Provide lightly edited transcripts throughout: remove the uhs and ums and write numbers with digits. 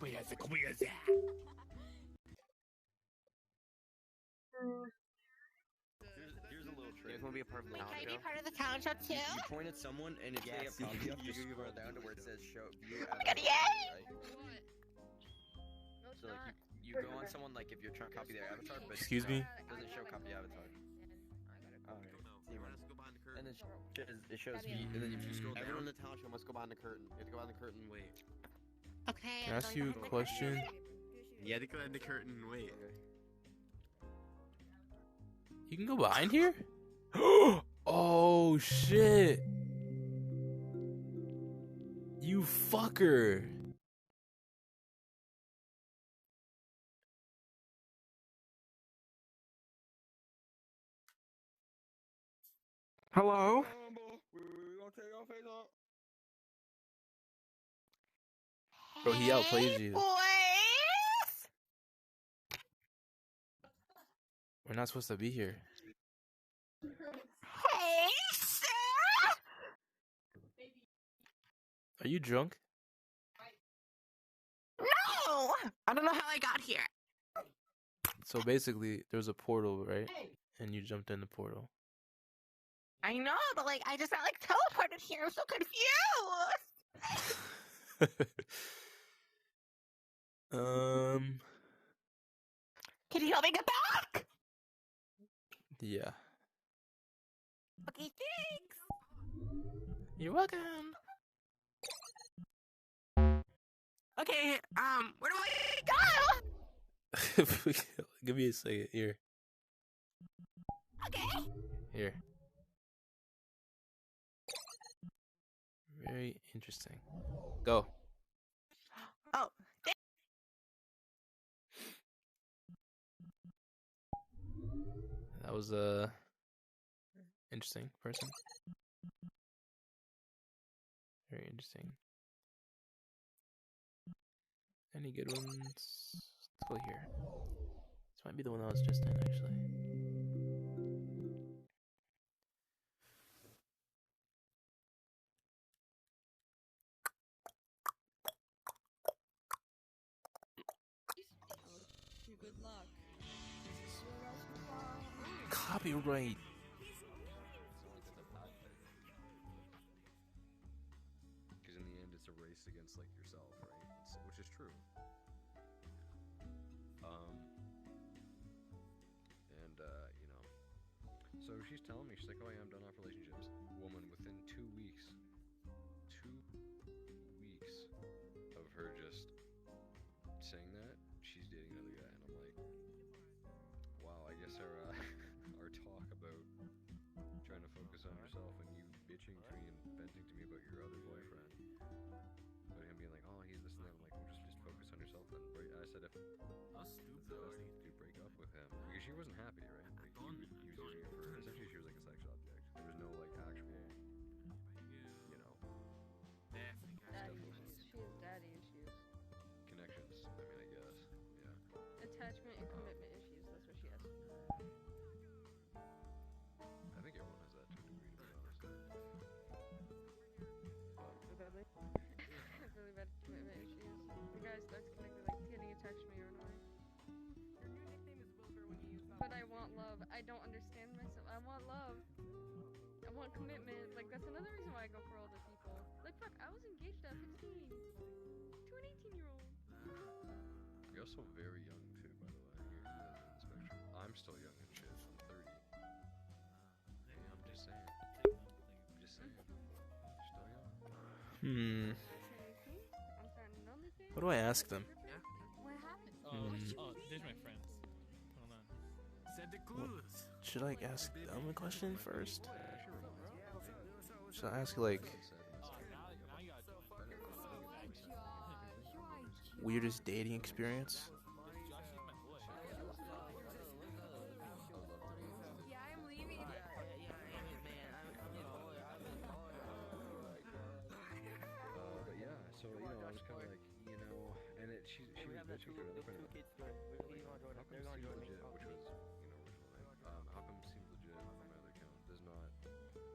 Here's a little trick. You want to be a part of the talent show? Can I be part of the talent show too? You point at someone, and if they have copy, you scroll down to where it says show view Oh my god, yay! Right? So like you go on someone like if you're trying to copy their avatar, but Excuse me? it doesn't show copy avatar. Alright. And then it shows view, and then if you scroll down, everyone in the talent show must go behind the curtain. You have to go behind the curtain and wait. Okay. Can I ask you a question? You had to go behind the curtain and wait. You can go behind here? Oh shit! You fucker! Hello? We gonna take our face off? Bro, he outplays you. Boys! We're not supposed to be here. Hey, Sarah! Are you drunk? No! I don't know how I got here. So basically, there was a portal, right? And you jumped in the portal. I know, but like, I just got like teleported here. I'm so confused. Can you help me get back? Yeah. Okay, thanks. You're welcome. Okay, where do I go? Give me a second. Here. Okay. Here. Very interesting. Go. Oh, That was a interesting person. Very interesting. Any good ones? Let's go here. This might be the one that was just in, actually. Good luck. Copyright. Because in the end, it's a race against like yourself, right? Which is true. So she's telling me, she's like, oh yeah, I'm done off relationships. Woman, within 2 weeks, 2 weeks of her just saying that, she's dating another guy, and I'm like, wow, I guess our our talk about trying to focus on yourself and you bitching to me and venting to me about your other boyfriend, but him being like, oh, he's this and that, I'm like, well, just focus on yourself then. Right? I said, if the best thing to do, break up with him, because she wasn't happy, right? Like, he was using it for, essentially she was like a sex object. There was no like actual, you know, Daddy issues. She has daddy issues. connections. I mean, I guess, yeah. Attachment and commitment issues. That's what she has. I think everyone has that to a degree, to be honest. Really? Really bad commitment issues. The guy starts connected, like getting attached to me or annoying. But I want love. I don't understand myself. I want love. I want commitment. Like, that's another reason why I go for older people. Like, fuck, I was engaged at 15 to an 18-year-old. You're also very young too, by the way. You're in the spectrum. I'm still young and shit. I'm 30. I'm just saying. I'm just saying. Still young. I'm starting another thing. What do I ask them? What happened? Oh, there's my friends. Hold on. Should I ask them a question first? Should I ask like weirdest dating experience? Yeah, I'm leaving. But yeah, so you know, I was kind of like, you know, and she was bitching to another friend. Like, how come seems legit, which was, you know, original name. How come seems legit on my other account does not.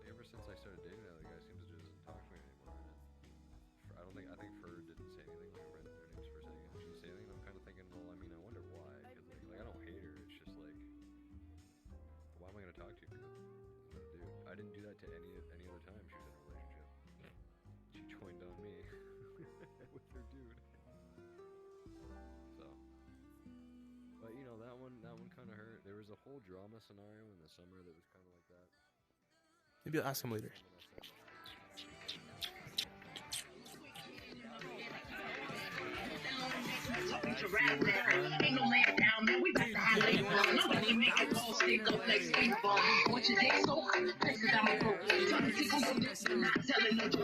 Ever since I started dating that other guy, seems to just doesn't talk to me anymore. And I think Fur didn't say anything. Like her name's Vrchat again. She was a whole drama scenario in the summer that was kind of like that. Maybe I'll ask him later.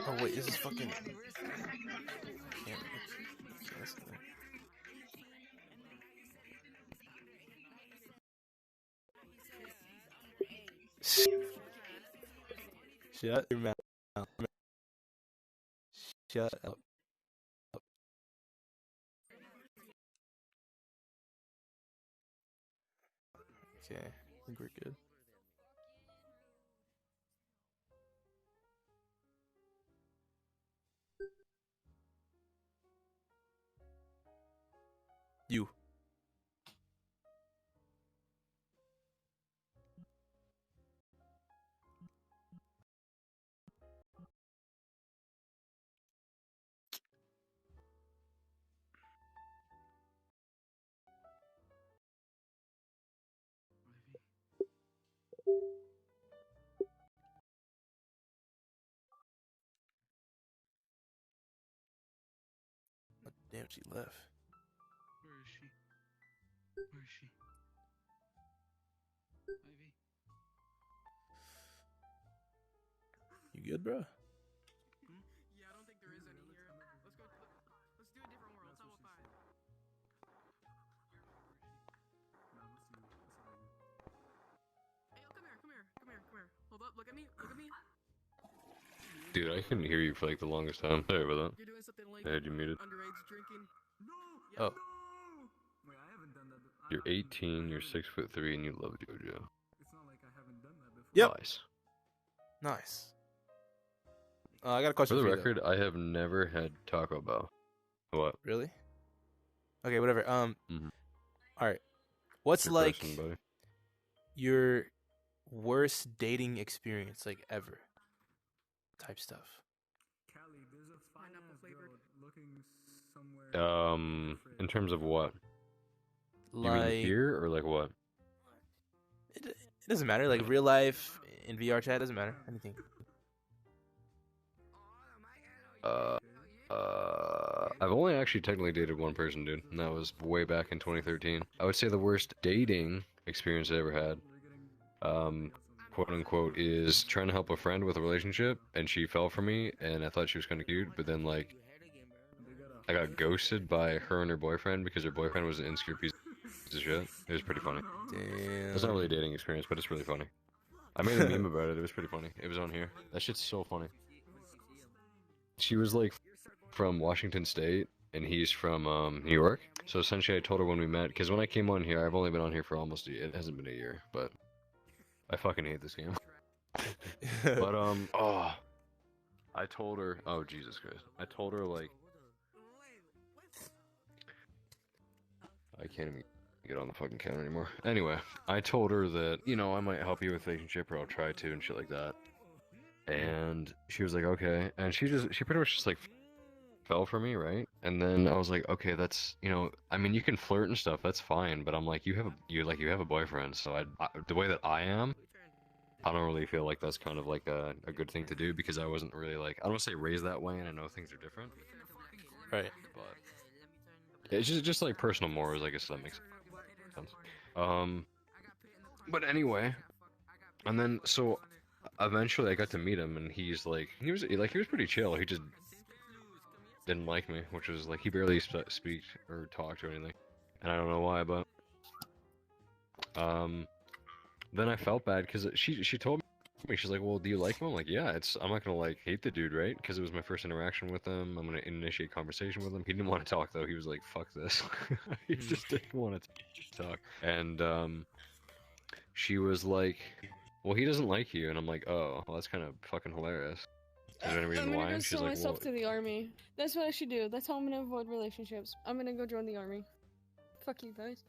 Oh wait, this is fucking. I can't. Shut your mouth. Shut up. Okay, I think we're good. You. Oh, damn, she left. Where is she? Where is she? Ivy? You good, bro? Yeah, I don't think there is any here. Let's go. Let's do a different world. Level 5. Hey, yo, come here. Hold up. Look at me. Dude, I couldn't hear you for like the longest time. Sorry about that. You're doing something like I had you muted. underage drinking. No. Oh. No. Wait, I haven't done that. You're 18, you're 6'3", and you love JoJo. It's not like I haven't done that before. Yep. Nice. Nice. I got a For question the for you, record, I have never had Taco Bell. What? though. Really? Okay, whatever. Mhm. All right. What's Good like question, buddy. your worst dating experience, like ever? Type stuff. Callie, there's a pineapple flavored looking somewhere. In terms of what? You mean Like here or like what? it doesn't matter. Like real life in VR chat doesn't matter. Anything. I've only actually technically dated one person, dude, and that was way back in 2013. I would say the worst dating experience I ever had, quote unquote, is trying to help a friend with a relationship, and she fell for me, and I thought she was kind of cute, but then like, I got ghosted by her and her boyfriend because her boyfriend was an insecure piece of shit. It was pretty funny. Damn. It's not really a dating experience, but it's really funny. I made a meme about it. It was pretty funny. It was on here. That shit's so funny. She was like from Washington State, and he's from New York. So essentially, I told her when we met, because when I came on here, I've only been on here for almost it hasn't been a year, but I fucking hate this game. But I told her, oh Jesus Christ, I told her like, I can't even get on the fucking counter anymore. Anyway, I told her that, you know, I might help you with relationship, or I'll try to, and shit like that. And she was like, okay, and she pretty much just like fell for me, right? And then I was like, okay, that's, you know, I mean, you can flirt and stuff, that's fine, but I'm like, you have a boyfriend, so the way that I am, I don't really feel like that's kind of like a good thing to do, because I wasn't really like, I don't want to say raised that way, and I know things are different, Right. but it's just like personal morals, I guess that makes sense. But anyway, and then so eventually I got to meet him, and he was pretty chill. He just didn't like me, which was like, he barely speak or talked or anything, and I don't know why, but then I felt bad because she told me, she's like, well, do you like him? I'm like, yeah, I'm not gonna like hate the dude, right? Because it was my first interaction with him. I'm gonna initiate conversation with him. He didn't want to talk though. He was like, fuck this. He just didn't want to talk. And she was like, well, he doesn't like you. And I'm like, oh, well, that's kind of fucking hilarious. Is there any reason I'm why? gonna go And she's sell like, myself well, to the army. That's what I should do. That's how I'm gonna avoid relationships. I'm gonna go join the army. Fuck you guys.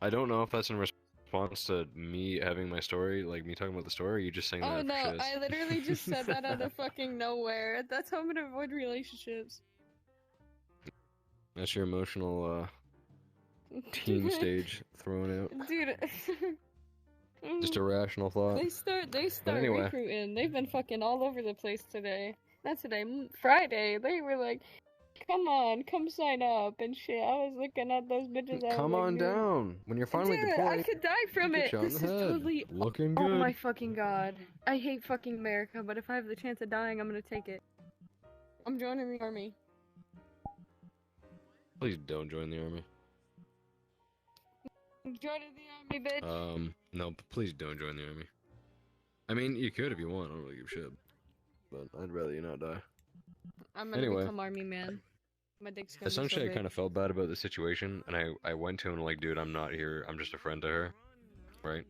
I don't know if that's in response to me having my story, like me talking about the story, or you just saying Oh that no, for shiz? I literally just said that out of fucking nowhere. That's how I'm gonna avoid relationships. That's your emotional teen stage thrown out. Dude. Just a rational thought. They start anyway. recruiting. They've been fucking all over the place today. Not today, Friday. They were like, come on, come sign up and shit. I was looking at those bitches. I Come was like, on dude, down. When you're finally dude, deployed, I could die from get it. shot in This the is head. totally. Looking Oh good. my fucking god. I hate fucking America, but if I have the chance of dying, I'm gonna take it. I'm joining the army. Please don't join the army. I'm joining the army, bitch. No, please don't join the army. I mean, you could if you want. I don't really give a shit. But I'd rather you not die. I'm gonna Anyway. become army man. My dick's gonna Essentially, be so I kind of felt bad about the situation, and I went to him like, dude, I'm not here. I'm just a friend to her, right?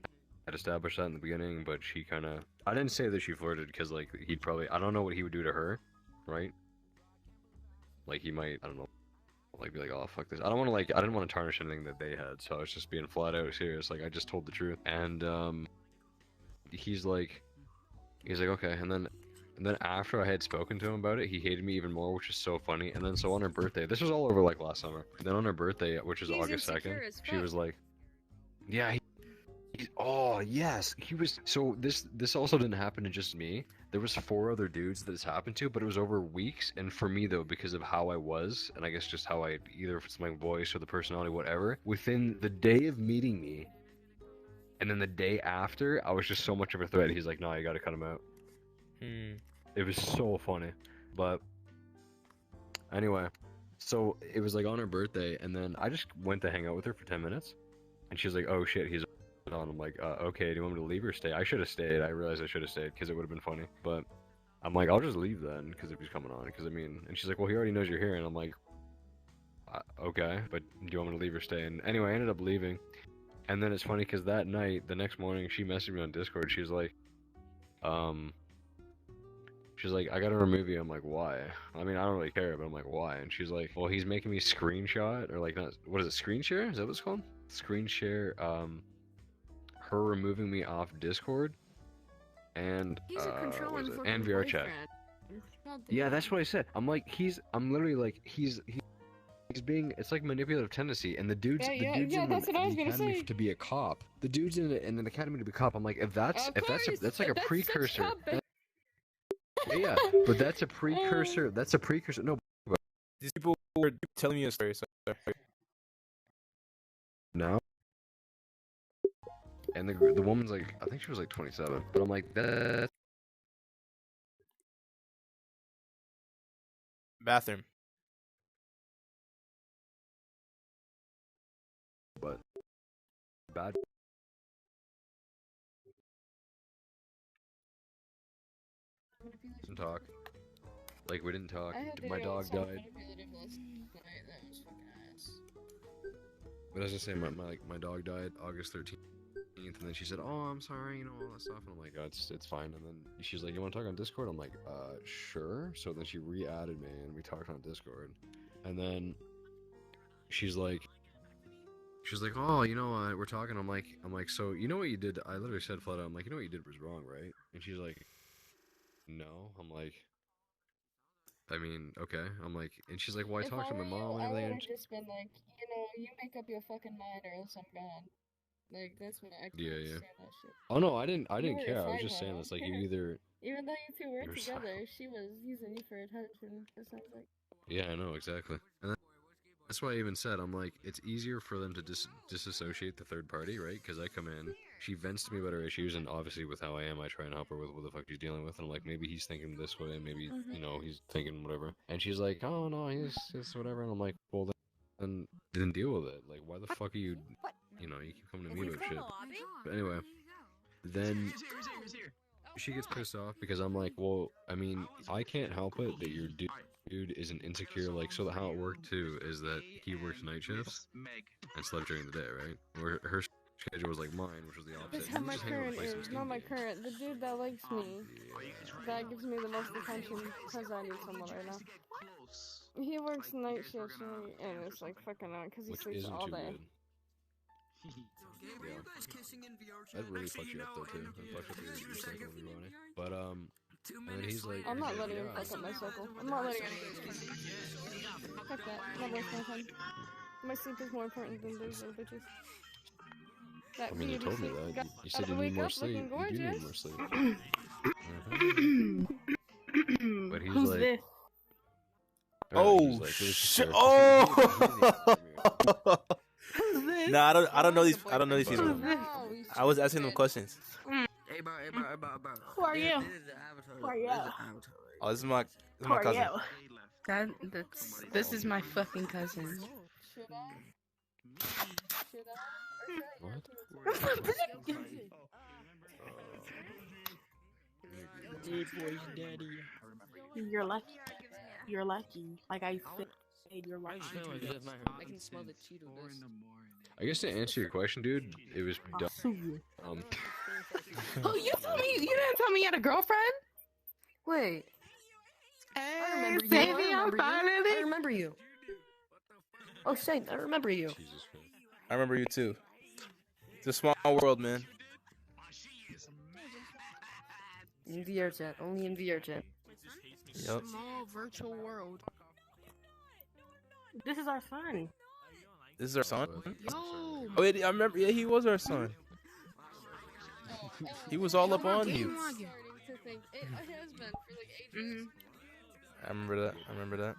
I'd established that in the beginning, but she kind of... I didn't say that she flirted, because, like, he'd probably... I don't know what he would do to her, right? Like, he might, I don't know, like, be like, oh, fuck this. I don't want to, like, I didn't want to tarnish anything that they had, so I was just being flat out serious. Like, I just told the truth. And, he's like, okay, and then after I had spoken to him about it, he hated me even more, which is so funny. And then so on her birthday, this was all over like last summer. Then on her birthday, which is August 2nd, she was like, yeah, oh yes, he was. So this also didn't happen to just me. There was 4 other dudes that this happened to, but it was over weeks. And for me though, because of how I was, and I guess just how I, either if it's my voice or the personality, whatever, within the day of meeting me, and then the day after, I was just so much of a threat. He's like, no, you gotta cut him out. It was so funny. But anyway, so it was like on her birthday, and then I just went to hang out with her for 10 minutes, and she was like, oh shit, he's on. I'm like, okay, do you want me to leave or stay? I should have stayed. I realized I should have stayed because it would have been funny. But I'm like, I'll just leave then, because if he's coming on, because I mean, and she's like, well, he already knows you're here, and I'm like, okay, but do you want me to leave or stay? And anyway, I ended up leaving. And then it's funny because that night, the next morning, she messaged me on Discord. She's like, I gotta remove you. I'm like, why? I mean, I don't really care, but I'm like, why? And she's like, well, he's making me screenshot, or like, not, what is it, screen share? Is that what it's called? Screen share, her removing me off Discord, and, and Vrchat. Yeah, that's what I said. I'm like, I'm literally like, he's being, it's like manipulative tendency, and the dude's in that's what I was the gonna academy say. to be a cop. The dude's in an academy to be a cop. I'm like, that's like a precursor. Yeah, but that's a precursor. That's a precursor. No, These people were telling me a story. So no. And the woman's like, I think she was like 27, but I'm like, that. bathroom. But bad. Didn't talk. Like, we didn't talk. My dog died. But as I say, my dog died August 13th, and then she said, oh, I'm sorry, you know, all that stuff. And I'm like, oh, it's fine. And then she's like, you want to talk on Discord? I'm like, sure. So then she re-added me, and we talked on Discord. And then she's like, oh, you know what, we're talking. I'm like, so you know what you did? I literally said flat out, I'm like, you know what you did was wrong, right? And she's like, no. I'm like, I mean, okay. I'm like, and she's like, well, I talked to my mom and everything. I would have just been like, you know, you make up your fucking mind or else I'm gone. Like, that's what I can't understand that shit. Oh no, I didn't care. I was just saying it's like you either. Even though you two were together, she was using you for attention. It sounds like. Yeah, I know exactly. And that's why I even said, I'm like, it's easier for them to disassociate the third party, right? Because I come in, she vents to me about her issues, and obviously with how I am, I try and help her with what the fuck she's dealing with. And I'm like, maybe he's thinking this way, maybe you know he's thinking whatever. And she's like, oh no, he's whatever. And I'm like, well then deal with it. Like, why the fuck are you? You know, you keep coming to me about shit. But anyway, then she gets pissed off because I'm like, well, I mean, I can't help it that your dude isn't insecure. Like, so how it worked too is that he works night shifts and slept during the day, right? Where her schedule was like mine, which was the opposite. That's how my current is. Not my current. The dude that likes me, that gives me the most attention because I need someone right now. He works night shifts and it's like fucking on because he sleeps all day. Yeah. That really fucks you up though too. That fucks up your cycle when you're running. But and then he's like, I'm not letting him fuck up my circle. I'm not letting anyone. Fuck that. I'm not wasting my time. My sleep is more important than those little bitches. That I mean, you beauty told me sleep. that. You said Gotta you need wake more up sleep. looking You do need gorgeous. more sleep. But he's Who's like, this? Oh, shit! Oh. Nah, I don't know these. I don't know these people. I was asking them questions. Hey, bro. Who are you? Who are you? Oh, this is my Who are cousin. you? This is my fucking cousin. Should I? What? You're lucky. You're lucky. Like I said, you're lucky. I can smell the Cheetos. I guess to answer your question, dude, it was dumb. Oh, you told me you didn't tell me you had a girlfriend? Wait. I remember you. Oh shit, I remember you. Jesus Christ. I remember you too. It's a small world, man. In Vrchat, only in Vrchat. Yep. Small virtual world. This is our son. This is our son. Yo. Oh, wait, I remember. Yeah, he was our son. He was all up on you. Starting to think it has been for like ages. I remember that. I remember that.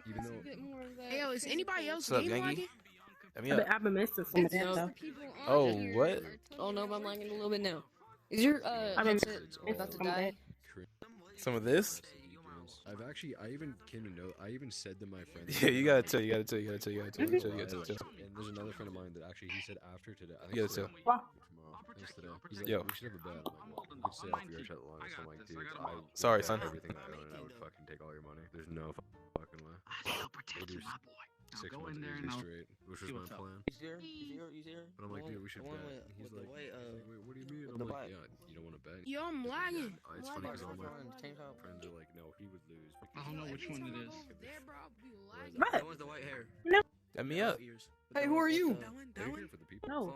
Even though Get more of that. Hey, yo, is anybody else What's up, game Yankee? logging? Hit me up. I've been missing some of that No. though. People on Oh, here what? are Oh no, but I'm lagging a little bit now. Is your I mean, headset about to die? Some of this? I even came to know. I even said to my friend. Yeah, you gotta tell. You gotta tell. And there's another friend of mine that actually he said after today. I think Yeah, it's today, too. tomorrow. It's today. He's like, Yo. we should have a bet. I'm like, well, we could stay off your chat long. So I'm like, dude, I would Sorry, bet son. everything I own, and I would fucking take all your money. There's no fucking way. We'll do 6 months easy straight, which was my plan. But I'm like, dude, we should bet. And he's like, wait, what do you mean? I'm like, yeah, you don't want to bet. Yo, I'm lagging. It's funny because all my friends are like, no, he would lose. I don't know which one it is. What? one's the white hair. Hit me up. Hey, who are you? They're here for the people. No.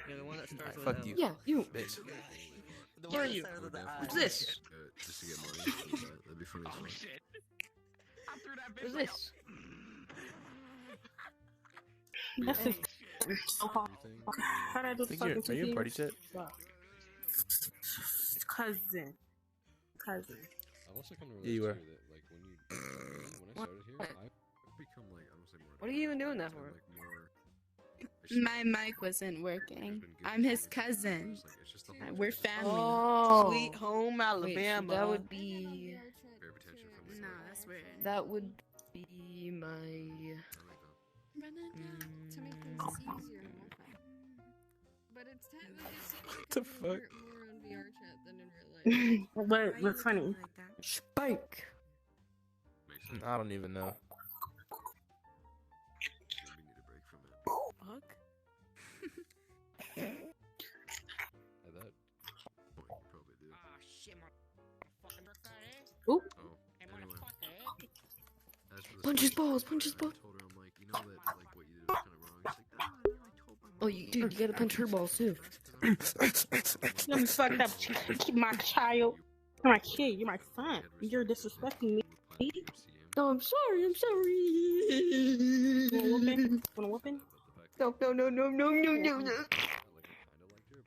Yeah, the one that starts with Fuck you, Yeah, you. bitch. Who are you? Who's this? Just to get money. That'd be funny as fuck. Who's this? This is so hard. How did I do I the think you're, fucking are you in party 2 chat? Cousin. I've also come to Yeah, you realize were. too that like when I started here, I've become like I don't say more. What are you even doing that for? Like more. My mic wasn't working. I'm his cousin. It's just the whole We're thing. family. Oh. Sweet home Wait, so Alabama. that would be. Fair potential from the No, side. that's weird. That would be my. I like that. To make things easier. But it's like The it's fuck? more on VR chat than in real life. But what's funny? Spike. Makes sense. I don't even know. Maybe need a break from it. Fuck. At that point, you probably do. Ooh. Oh, anyway. As for the Punch his switch, balls, punch his I balls. told her, I'm like, you know that like what you did was kind of wrong. She's like, "Ah, yeah, I told my Oh, mom." you, dude, you gotta punch her balls too. You fucked up. Keep my child. You're my kid. You're my son. You're disrespecting me. No, I'm sorry. I'm sorry. Want a whooping? Want a whooping? No, no, no, no, no, no, no, no.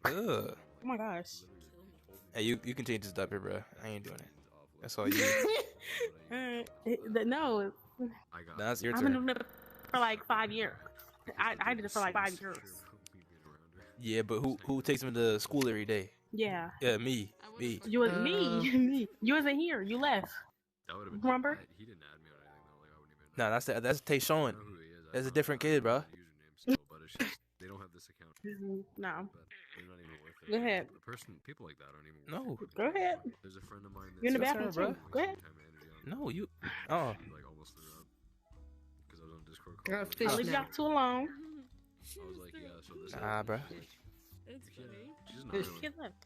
Ugh. Oh my gosh. Hey, you can change this diaper, bro. I ain't doing it. That's all you. No, Now it's your I've been turn. doing it for like 5 years. I did it for like 5 years. Yeah, but who takes him to school every day? Yeah. Yeah, me. You was me. You wasn't here. You left. That would have been. Remember? He didn't add me on anything though. Like I wouldn't even. Nah, that's Tayshawn. I know who he is. That's a I different know kid, bro. the username still, but it's just they don't have this account. No. But they're not even worth it. Go ahead. People like that aren't even. No. Worth it. Go ahead. There's a friend of mine. You're in the That's bathroom, her, bro. too. Go ahead. No, you. Oh. Like almost threw up because I was on Discord. You're a call. fish I'll leave now. y'all two alone. I was like, yeah. So this. Nah, bro. It's Yeah, funny. she's not Fish. really. Get left.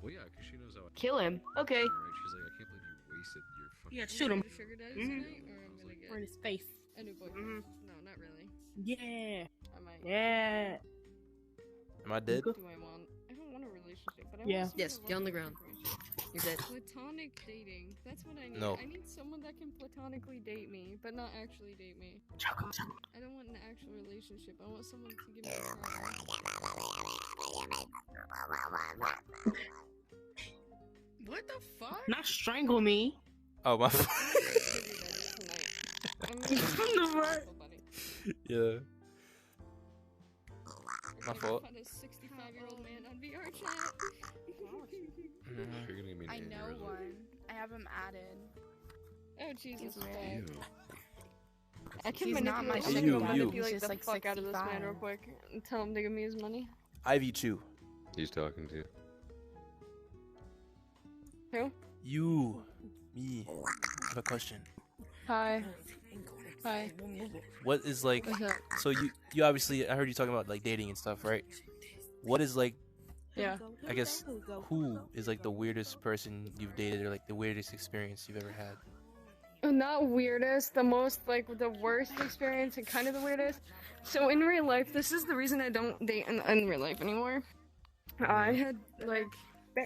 Well, yeah, because she knows how. Kill him. Okay. Right? She's like, I can't believe you wasted your fucking. Yeah, shoot him. Sugar daddy Mhm. tonight, or I'm gonna get Or in his face. a new boyfriend. No, not really. Yeah. I might. Yeah. Am I dead? Do I want? I don't want a relationship, but I Yeah. want Yes, get on the ground. Platonic dating. That's what I need. No. I need someone that can platonically date me, but not actually date me. I don't want an actual relationship. I want someone to give me a try. What the fuck? Not strangle me. Oh my. Yeah. My fault. A 65-year-old man on Vrchat. I know one. I have him added. Oh Jesus Christ. I can He's not my manipulate He's the like fuck out of this man 65. real quick and tell him to give me his money. IV2. He's talking to you. Who? You. Me. I have a question. Hi. Hi. What is like? What's up? So you obviously, I heard you talking about like dating and stuff, right? What is like? Yeah. I guess who is like the weirdest person you've dated, or like the weirdest experience you've ever had? Not weirdest, the most, like, the worst experience and kind of the weirdest. So in real life, this is the reason I don't date in real life anymore. I had, like,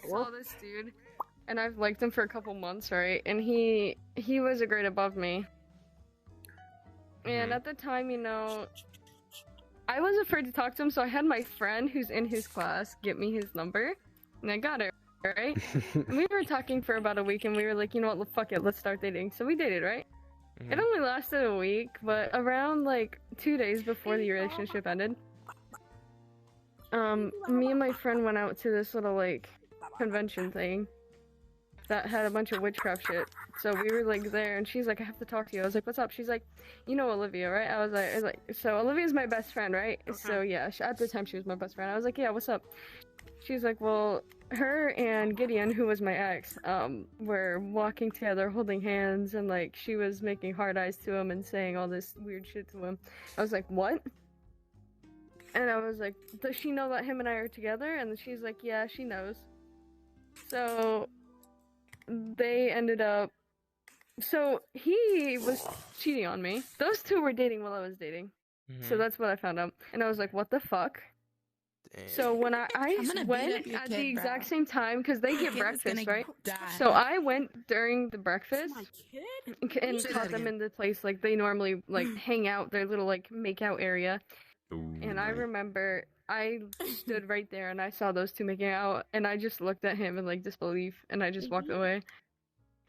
saw this dude, and I've liked him for a couple months, right? And he was a grade above me. And at the time, you know, I was afraid to talk to him, so I had my friend who's in his class get me his number, and I got it. Right? And we were talking for about a week, and we were like, you know what, fuck it, let's start dating. So we dated, right? It only lasted a week, but around like 2 days before the relationship ended, me and my friend went out to this little like convention thing that had a bunch of witchcraft shit. So we were like there, and she's like, I have to talk to you. I was like, what's up? She's like, you know Olivia, right? I was like, so Olivia's my best friend, right? So yeah, at the time she was my best friend. I was like, yeah, what's up? She's like, well, her and Gideon, who was my ex, were walking together holding hands, and like she was making hard eyes to him and saying all this weird shit to him. I was like, what? And I was like, does she know that him and I are together? And she's like, yeah, she knows. So they ended up, so he was cheating on me. Those two were dating while I was dating. So that's what I found out. And I was like, what the fuck? Damn. So when I went at the exact same time, because they get breakfast, right? So I went during the breakfast and caught them in the place like they normally like hang out, their little like make out area. And I remember I stood right there and I saw those two making out, and I just looked at him in like disbelief, and I just walked away.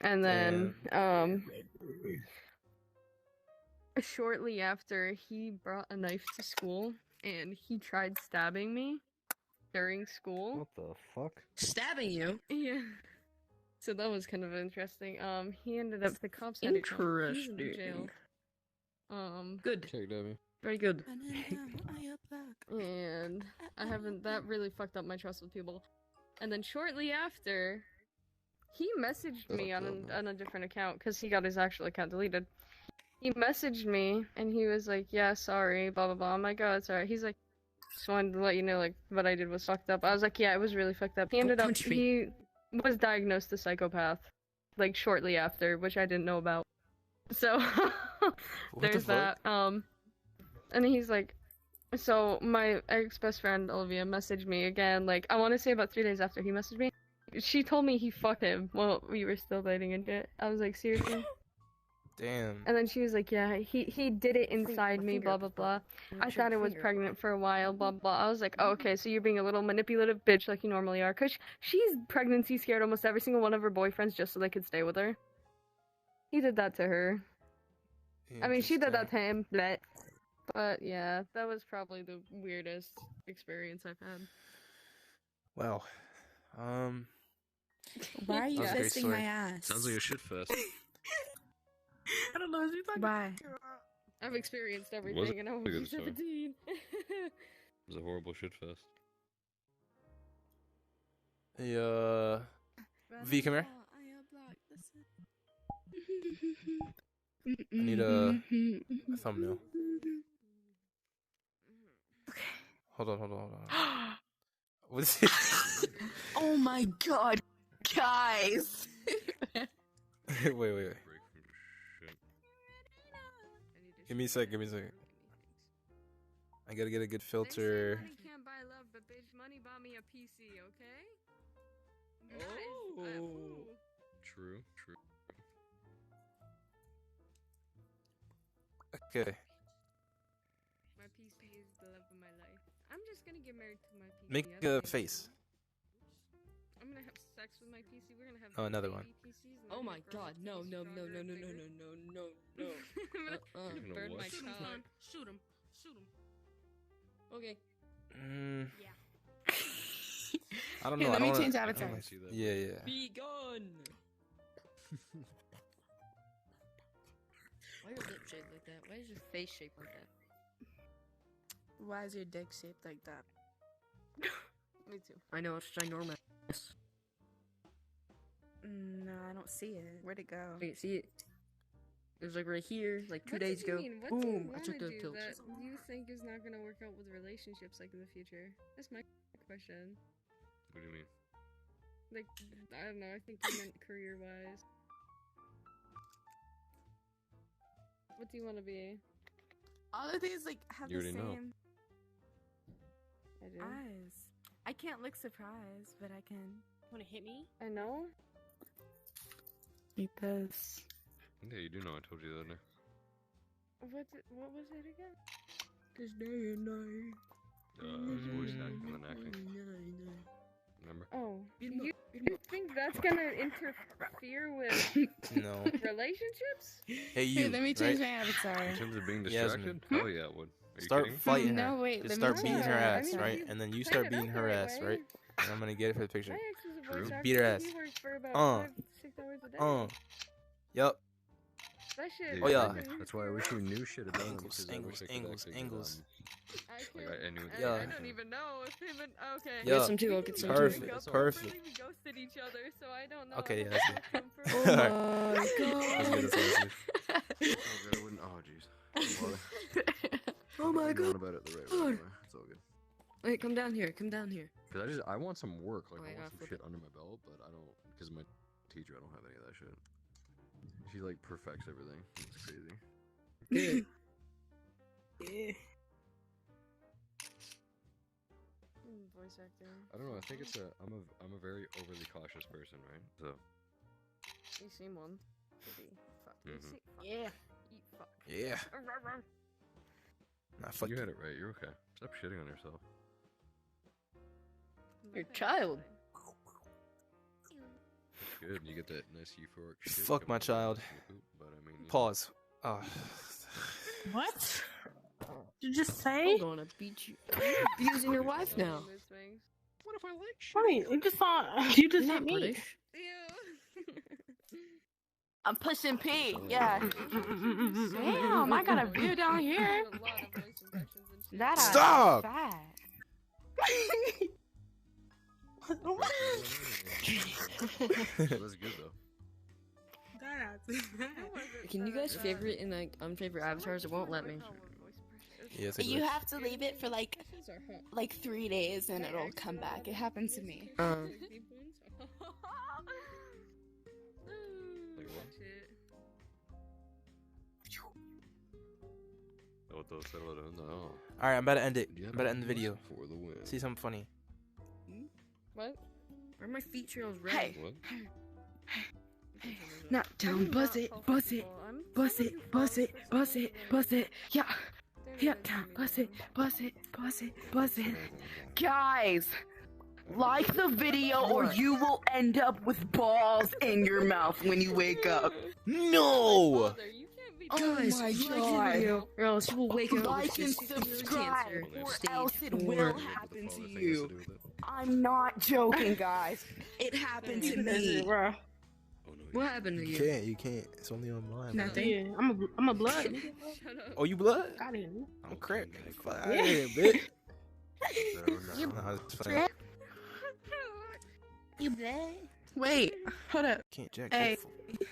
And then shortly after, he brought a knife to school, and he tried stabbing me during school. What the fuck? Stabbing you? Yeah. So that was kind of interesting. He ended up, the cops had to come. He's in jail. Good. Check, Debbie. Very good. And I haven't, that really fucked up my trust with people. And then shortly after, he messaged me on a different account, because he got his actual account deleted. He messaged me, and he was like, yeah, sorry, blah, blah, blah. I'm like, oh, it's alright. He's like, just wanted to let you know, like, what I did was fucked up. I was like, yeah, it was really fucked up. He ended up, he was diagnosed a psychopath, like, shortly after, which I didn't know about. So, there's that. And he's like, so my ex-best friend, Olivia, messaged me again, like, I want to say about 3 days after he messaged me. She told me he fucked him while we were still dating and shit. I was like, seriously? Damn. And then she was like, yeah, he did it inside me, blah, blah, blah. I thought I was pregnant for a while, blah, blah. I was like, oh, okay, so you're being a little manipulative bitch like you normally are. Because she's pregnancy scared almost every single one of her boyfriends just so they could stay with her. He did that to her. I mean, she did that to him, but yeah, that was probably the weirdest experience I've had. Wow. Why are you fisting my ass? Sounds like a shit fest. I don't know what you're talking Why? I've experienced everything, and I'm only 17. It was a horrible shit fest. Hey, V, come here. I need a thumbnail. Okay. Hold on. What is it? Oh my god, guys! Wait. Give me a sec. I gotta get a good filter. Money can't buy love, but bitch, money bought me a PC, okay? Okay. My PC is the love of my life. I'm just gonna get married to my PC. Make I don't a need face. I'm gonna have sex with my PC. We're gonna have Oh, another baby one. PCs, and Oh I'm my gonna grow god, my no, PC no, no, stronger no, and no, no, bigger. no, no, no, no. I'm gonna burn my Shoot him, child. son. Shoot him. Shoot him. Okay. Yeah. I don't Here, know. let I me don't change wanna- avatars. I don't see that. Yeah. Be gone. Why your lip shaped like that? Why is your face shaped like that? Why is your dick shaped like that? Me too. I know, it's ginormous. No, I don't see it. Where'd it go? Wait, see it? It was like right here, like 2 What days do you ago. mean? What Boom! do you I wanna took the do tilt. that you think is not gonna work out with relationships like in the future? That's my question. What do you mean? Like, I don't know. I think you meant career-wise. What do you want to be? All of these like have You the already know. same I do. eyes. I can't look surprised, but I can. Want to hit me? I know. Like this. Yeah, you do know. I told you the other day. What was it again? This day and night. His voice acting and acting. Remember? Oh, you think that's gonna interfere with No. relationships? Hey, you. Here, let me change right? my avatar. In terms of being Yasmin. distracted? Hell yeah, it would. Are you Start kidding? fighting No, her. wait, Just let me start beating her change it. I ass, mean, right? you And then you set start it beating up her the right ass, way. right? And I'm gonna get it for the picture. My ex was a True. voice actor. Beat her ass. He worked for about 5-6 hours a day. Yup. That shit. Oh, yeah. fucking- That's why I wish we knew shit about him. Angles, because I angles, wish I could angles, actually, angles. I Like, can't. I knew it. Yeah. I don't even know if him and okay. Yeah. Get some too, I'll get some too. Perfect, perfect. We ghosted each other, so I don't know. Okay, I yeah, hope that's we come Oh from- my That's good, god. that's good. Oh god, I wouldn't. Oh jeez. Oh my I'm going god. about it the right way. Anyway. It's all good. Wait, come down here, come down here. Cause I want some work. Like Oh, I yeah, want some flip shit under my belt, but I don't. Because my teacher, I don't have any of that shit. She like perfects everything. It's crazy. Good. Yeah. Voice acting. I don't know. I think it's I'm a very overly cautious person, right? So. You seem one. Fuck. You Mhm. see- fuck. Yeah. Eat fuck. Yeah. Nah, fuck You you. had it right. You're okay. Stop shitting on yourself. Your child. It's good. You get that nice euphoric shit. Fuck my coming out child. from the poop, but I mean, you know. Pause. Oh. What? Did you just I'm say? gonna beat you. You're abusing your wife now. Mood swings. What if I like shit? Wait, you just saw. You just You're hit not me. British. Ew. I'm pushing P. Yeah. Damn, I got a view down here. A lot of voice impressions and shit. That Stop! fat. That was good though. Can you guys favorite and like unfavorite avatars? It won't let me. Yeah, it's a You glitch. have to leave it for like 3 days and it'll come back. It happened to me. Like what? No. Alright, I'm about to end it. I'm about to end the video. For the win. See something funny. What? Where are my feet trails red? Hey. What? Now down, buzz it, buzz it, buzz it, buzz it, buzz it, buzz it. Yeah. Yeah, down, buzz it, buzz it, buzz it, buzz it. Guys, like the video or you will end up with balls in your mouth when you wake up. No! Guys, my like the God. video, or else you will wake up Like with and testicular subscribe, cancer. or Stage else it 4. will happen to you. I'm not joking, guys. It happened to me. What happened to You you? can't, you can't. It's only online. man. Nothing. Yeah, I'm a blood. Shut up. Oh, you blood? Got it. I'm crack. Fuck out of here, bitch. You Nah, it's fine. You blood? Wait, hold up. Can't jack Hey. that fool.